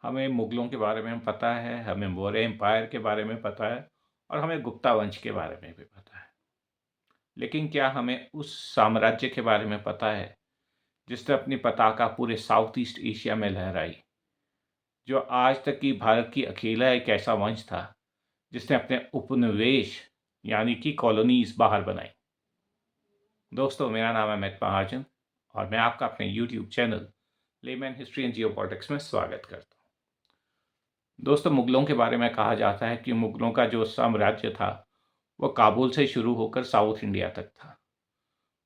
हमें मुगलों के बारे में पता है, हमें मौर्य एम्पायर के बारे में पता है और हमें गुप्ता वंश के बारे में भी पता है। लेकिन क्या हमें उस साम्राज्य के बारे में पता है जिसने अपनी पताका पूरे साउथ ईस्ट एशिया में लहराई, जो आज तक की भारत की अकेला एक ऐसा वंश था जिसने अपने उपनिवेश यानी कि कॉलोनीज बाहर बनाई। दोस्तों, मेरा नाम है अमित महाजन और मैं आपका अपने YouTube channel layman history and geopolitics में स्वागत करता हूँ। दोस्तों, मुगलों के बारे में कहा जाता है कि मुगलों का जो साम्राज्य था वो काबुल से शुरू होकर साउथ इंडिया तक था।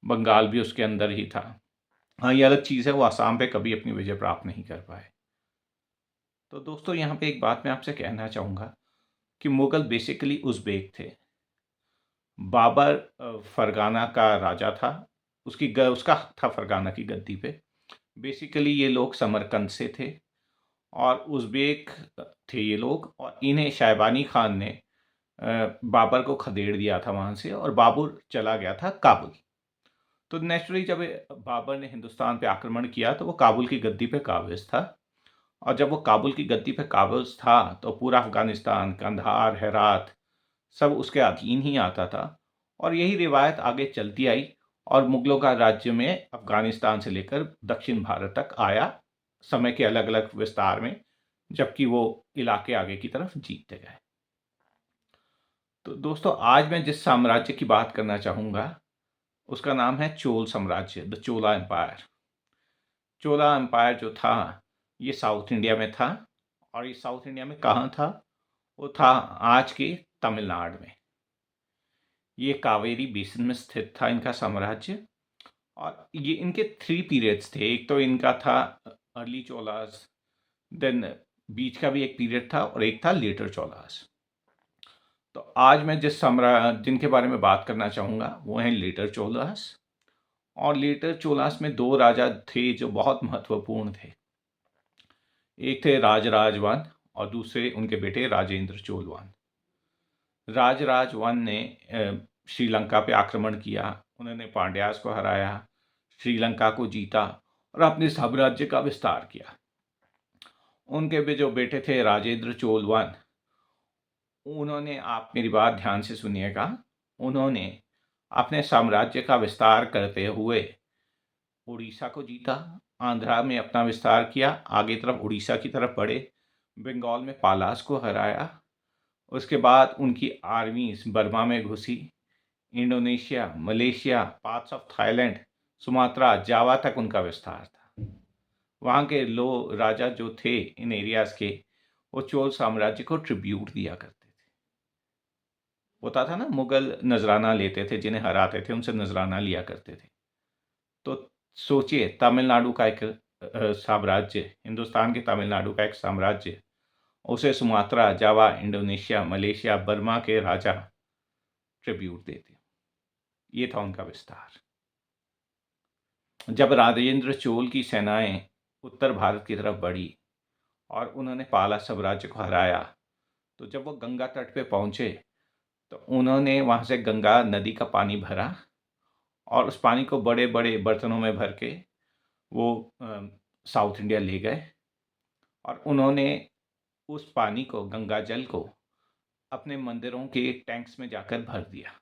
बंगाल भी उसके अंदर ही था। हाँ, ये अलग चीज़ है, वो आसाम पे कभी अपनी विजय प्राप्त नहीं कर पाए। तो दोस्तों, यहाँ पे एक बात मैं आपसे कहना चाहूँगा कि मुगल बेसिकली उज़्बेक थे। बाबर फरगाना का राजा था। उसका हक था फरगाना की गद्दी पे। बेसिकली ये लोग समरकंद से थे और उज़्बेक थे ये लोग, और इन्हें शायबानी खान ने बाबर को खदेड़ दिया था वहाँ से और बाबर चला गया था काबुल। तो नेचुरली जब बाबर ने हिंदुस्तान पे आक्रमण किया तो वो काबुल की गद्दी पे काबिज़ था, और जब वो काबुल की गद्दी पे काबिज़ था तो पूरा अफ़गानिस्तान, कंधार, हेरात सब उसके अधीन ही आता था। और यही रिवायत आगे चलती आई और मुगलों का राज्य में अफ़गानिस्तान से लेकर दक्षिण भारत तक आया, समय के अलग-अलग विस्तार में, जबकि वो इलाके आगे की तरफ जीतते गए। तो दोस्तों, आज मैं जिस साम्राज्य की बात करना चाहूँगा उसका नाम है चोल साम्राज्य, the Chola empire. Chola empire जो था ये साउथ इंडिया में था, और ये साउथ इंडिया में कहाँ था? वो था आज के तमिलनाडु में। ये कावेरी बेसिन में स्थित था इनका साम्राज्य, और ये इनके 3 पीरियड्स थे। एक तो इनका था अर्ली चोलास, देन बीच का भी एक पीरियड था और एक था लेटर चोलास। तो आज मैं जिनके बारे में बात करना चाहूँगा वो हैं लेटर चोलास। और लेटर चोलास में 2 राजा थे जो बहुत महत्वपूर्ण थे। एक थे राजराज वन और दूसरे उनके बेटे राजेंद्र चोल वन। राजराज वन ने श्रीलंका पे आक्रमण किया, उन्होंने पांड्यास को हराया, श्रीलंका को जीता और अपने साम्राज्य का विस्तार किया। उनके भी जो बेटे थे राजेंद्र चोल वन, उन्होंने, आप मेरी बात ध्यान से सुनिएगा, उन्होंने अपने साम्राज्य का विस्तार करते हुए उड़ीसा को जीता, आंध्रा में अपना विस्तार किया, आगे तरफ उड़ीसा की तरफ बढ़े, बंगाल में पालास को हराया। उसके बाद उनकी आर्मीज बर्मा में घुसी, Indonesia, Malaysia, parts of Thailand, Sumatra, Java तक उनका विस्तार था। वहाँ के राजा जो थे इन एरियाज के, वो चोल साम्राज्य को ट्रिब्यूट दिया करते थे। होता था ना, मुगल नजराना लेते थे, जिन्हें हराते थे उनसे नजराना लिया करते थे। तो सोचिए, तमिलनाडु का एक साम्राज्य, हिंदुस्तान के तमिलनाडु का एक साम्राज्य, उसे सुमात्रा, जावा, इंडोनेशिया, मलेशिया, बर्मा के राजा ट्रिब्यूट देते। ये था उनका विस्तार। जब राजेंद्र चोल की सेनाएं उत्तर भारत की तरफ बढ़ी और उन्होंने पाला साम्राज्य को हराया, तो जब वो गंगा तट पे पहुंचे तो उन्होंने वहां से गंगा नदी का पानी भरा और उस पानी को बड़े बड़े बर्तनों में भर के वो साउथ इंडिया ले गए, और उन्होंने उस पानी को, गंगा जल को, अपने मंदिरों के टैंक्स में जाकर भर दिया।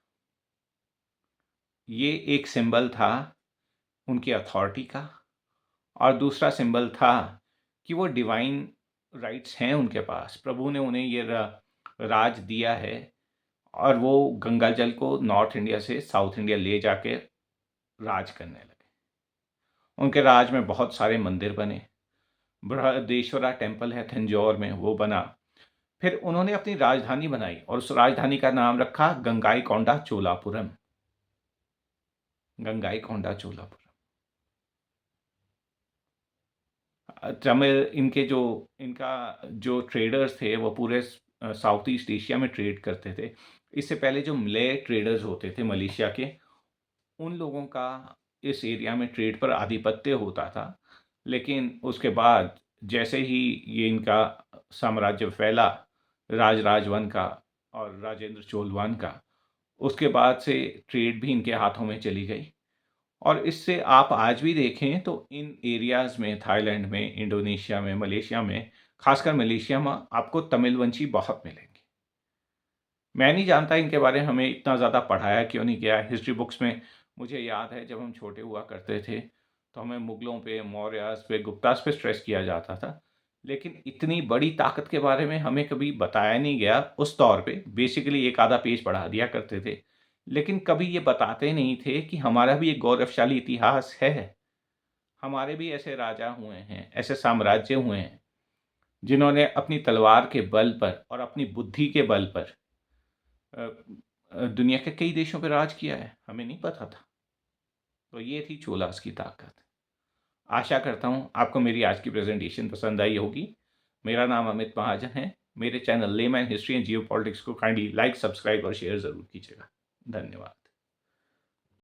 ये एक सिंबल था उनकी अथॉरिटी का, और दूसरा सिंबल था कि वो डिवाइन राइट्स हैं उनके पास, प्रभु ने उन्हें ये राज दिया है, और वो गंगा जल को नॉर्थ इंडिया से साउथ इंडिया ले जाके राज करने लगे। उनके राज में बहुत सारे मंदिर बने। बृहदेश्वरा टेम्पल है तंजौर में, वो बना। फिर उन्होंने अपनी राजधानी बनाई और उस राजधानी का नाम रखा गंगाईकोंडा चोलापुरम। गंगाईकोंडा चोलापुरम। तमिल इनका जो ट्रेडर्स थे वो पूरे साउथ ईस्ट एशिया में ट्रेड करते थे। इससे पहले जो मलय ट्रेडर्स होते थे मलेशिया के, उन लोगों का इस एरिया में ट्रेड पर आधिपत्य होता था। लेकिन उसके बाद जैसे ही ये इनका साम्राज्य फैला, राजराज वन का और राजेंद्र चोल वन का, उसके बाद से ट्रेड भी इनके हाथों में चली गई। और इससे आप आज भी देखें तो इन एरियाज़ में, थाईलैंड में, इंडोनेशिया में, मलेशिया में खासकर मलेशिया में आपको तमिलवंशी बहुत मिलेंगे। मैं नहीं जानता इनके बारे में हमें इतना ज़्यादा पढ़ाया क्यों नहीं गया। हिस्ट्री बुक्स में मुझे याद है जब हम छोटे हुआ करते थे, तो हमें मुगलों पे, मौर्यास पे, गुप्तास पे स्ट्रेस किया जाता था। लेकिन इतनी बड़ी ताकत के बारे में हमें कभी बताया नहीं गया उस दौर पे। बेसिकली एक आधा पेज पढ़ा दिया करते थे। लेकिन कभी ये बताते नहीं थे कि हमारा भी एक गौरवशाली इतिहास है। हमारे भी ऐसे राजा हुए हैं, ऐसे साम्राज्य हुए हैं, जिन्होंने अपनी तलवार के बल पर और अपनी बुद्धि के बल पर अ दुनिया के कई देशों पे राज किया है, हमें नहीं पता था। तो ये थी चोलास की ताकत। आशा करता हूँ आपको मेरी आज की प्रेज़ेंटेशन पसंद आई होगी। मेरा नाम अमित महाजन है। मेरे channel layman history and geopolitics को काइंडली लाइक, सब्सक्राइब और शेयर ज़रूर कीजिएगा। धन्यवाद।